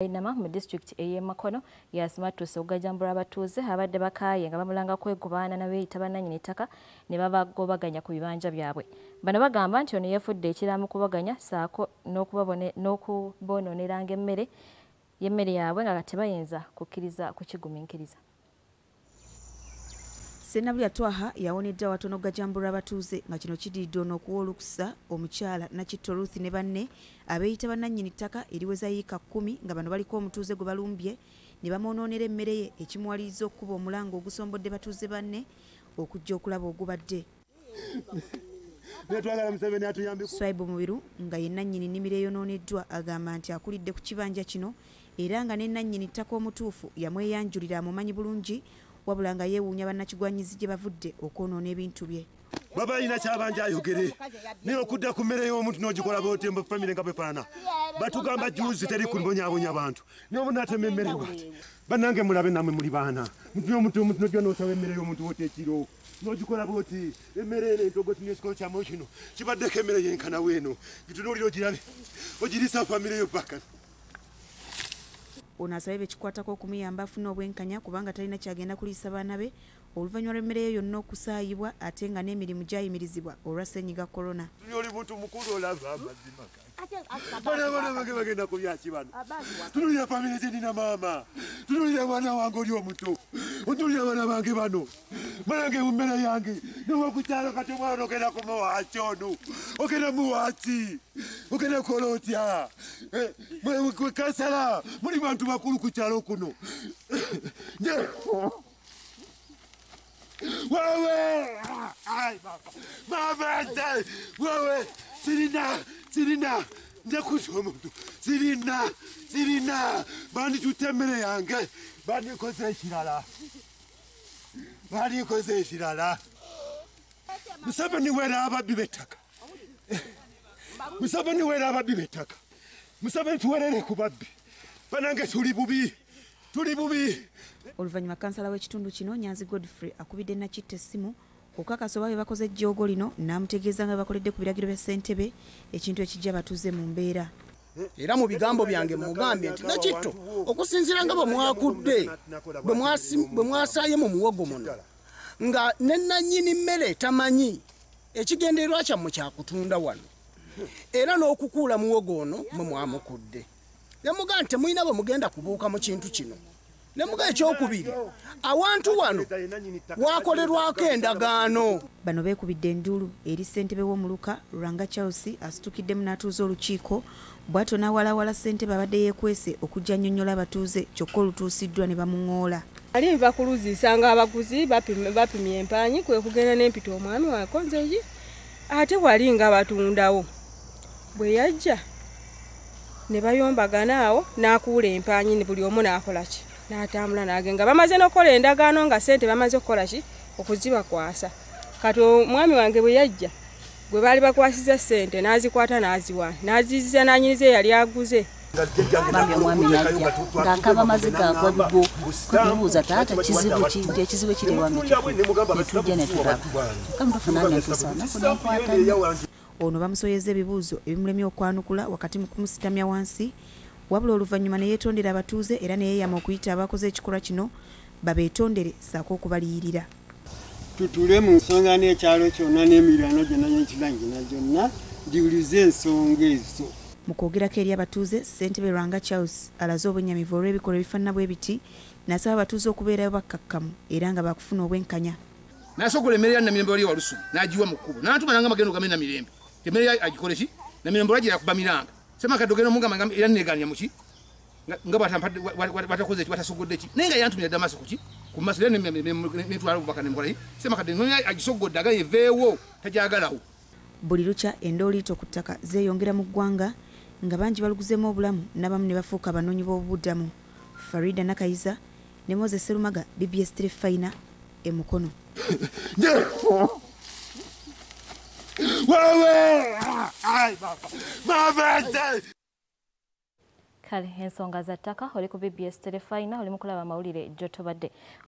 Nama mu district eye Makono yasimatuse okugajambula abatuuze abadde bakaaye nga bamulanga kwegobaana n'abeeyita bannannyini ttaka ne babagobaganya ku bibanja byabwe. Bano bagamba nti ono yeefudde ekiramu kubaganya saako n'okubonooneranga emmere yaabwe nga tebayinza kukkiriza kukigumiikiriza. Ssenabulya Twaha yawonedde watono okugajambulwa abatuuze nga kino kiddiridde ono okuwa olukusa omukyala Nakitto Ruth ne banne abeeyita bannannyini ttaka eriweza yiika 10 nga bano baliko omutuuze gwe balumbye ne bamwonoonera emmere ye ekimuwaliriza okuba omulanga ogusombodde batuuze banne okujja okulaba ogubadde. Swaibu Mubiru nga ye nannyini nnimiro eyonooneddwa agamba nti akulidde ku kibanja kino era nga ne nannyini ttaka omutuufu yamweyanjulira amumanyi bulungi wabula nga yeewuunya bannakigwanyizi gye bavudde okwonoona ebintu bye. Baba alina kyabanja ayogere naye okudda ku mmere y'omuntu n'ogikola bw'oti mu famire nga bwefaana. Batugamba juuzi teri kubonyaabonya bantu naye omuntu atema emmere bw'ati. Bannange mulabe nammwe muli baana omuntu nojja n'osaba emmere y'omuntu bw'oti ekiro n'ogikola bw'oti emmere eno entogoti n'ekikolo kyamu kino kibaddeko emmere yenkana weeno gitunuulira ogirabe ogirisa famire yo paka. Ono asabye bekikwatako okumuyamba afune obwenkanya kubanga talina kyagenda kuliisa baana be oluvannyuma lw'emmere ye yonna okusaayibwa ate nga n'emirimu gyayimirizibwa olwa ssennyiga korona. Oli muntu mukulu olaba amazima bana bange bagenda kubyaki bano. Tunulira famire zenina maama tunulira mwana wange oli omuto otunulira abaana bange bano banange mu mmere yange nowakukyalo kati omwana ogenda kumuwaaki ono ogenda muwaaki ogenda kukola otya kansala muli bantu bakulu ku kyalo kuno. Wewe mama wewe sirina nja kuza omuntu sirina banditutte emmere yange bandikoze ekirala Museveni weera ababbi b'ettaka Museveni tuwerere ku babbi banange tuli bubi. Oluvannyuma kansala w'ekitundu kino Nyanzi Godfrey akubidde Nakitto essimu okukakasa oba bebakoze ejjoogo lino n'amutegeeza nga bakoledde ku biragiro bya ssentebe ekintu ekijja batuuze mu mbeera. Era mu bigambo byange mugambye nti Nakitto okusinziira nga bwe mwakudde bwe mwasaaye mu muwogo muno nga ne nannyini mmere tamanyi ekigendererwa kyammwe kyakutunda wano era n'okukuula muwogo ono mwe mwamukudde. Ne mugamba nti temulina bwe mugenda kubuuka mu kintu kino. Ne mugamba ekyokubiri awantu wano wakolerwako endagaano. Bano beekubidde enduulu eri ssentebe w'omuluka Lwanga Charles asitukiddemu n'atuuza olukiiko bw'atyo n'awalawala ssentebe abadde yeekwese okujja annyonnyola abatuuze kyokka olutuusiddwa ne bamuŋoola. Ali nva kuluziisanga abaguzi bapimye empaanyi kwe kugenda n'empita omwami wakonzeyi ate wali nga batundawo bwe yajja ne bayombagana awo n'akuula empaanyi ne buli omu n'akola ki n'atambula n'agenga bamaze n'okukola endagaano nga ssente bamaze okukola ki okuzibakwasa. Kati omwami wange bwe yajja gwe baali bakwasiza ssente n'azikwata n'aziwa n'aziziza n'anyiniza eyali aguze. Bambi omwami najja ng'akaba amaziga agwa bibo kwebuuza taata kizibu ki nti ekizibu kiri wange netujja ne tulaba kamutufuna netuusa naku nenkwatanya. Ono bamusoyeza ebibuuzo ebimulemye okwanukula wakati mu kumusitamya wansi wabula oluvannyuma ne yeetondera abatuuze era ne yeeyama okuyita abakoze ekikolwa kino babeetondere saako okubaliyirira. Tutule mu nsonga n'ekyalo kyonna n'emiriraano gyonna n'ekirangina gyonna giwulize ensonga ezo. Mu kwogerako eri abatuuze ssentebe Lwanga Charles alaze obwennyamivu olw'ebikolwa ebifaanana bwe biti n'asaba abatuuze okubeerayo bakkakkamu era nga baakufuna obwenkanya. N'asogola emmere ya Namirembe wali walusuku n'agiwa mu kkubo n'atuma nanga magendo gamenya Namirembe emmere agikole ki Namirembe olagira kuba miranga semaka dogeno mugamba era neganya muki nga batakoze ki batasogodde ki naye nga yantumira Damasiko ki ku masire netwala obubaka nemukolayi semaka agisogodde aga yeveewo tajagalawo. Buli lukya endooliito ku ttaka zeeyongera mu ggwanga nga bangi baluguzeemu obulamu n'abamu ne bafuuka abanoonyi b'obubuddamu. Farida Nakayiza ne Moses Serumaga, BBS Terefayina e Mukono. Kale ensonga za ttaka oli ku BBS Terefayina oli mu kulaba amawulire jj'otobadde.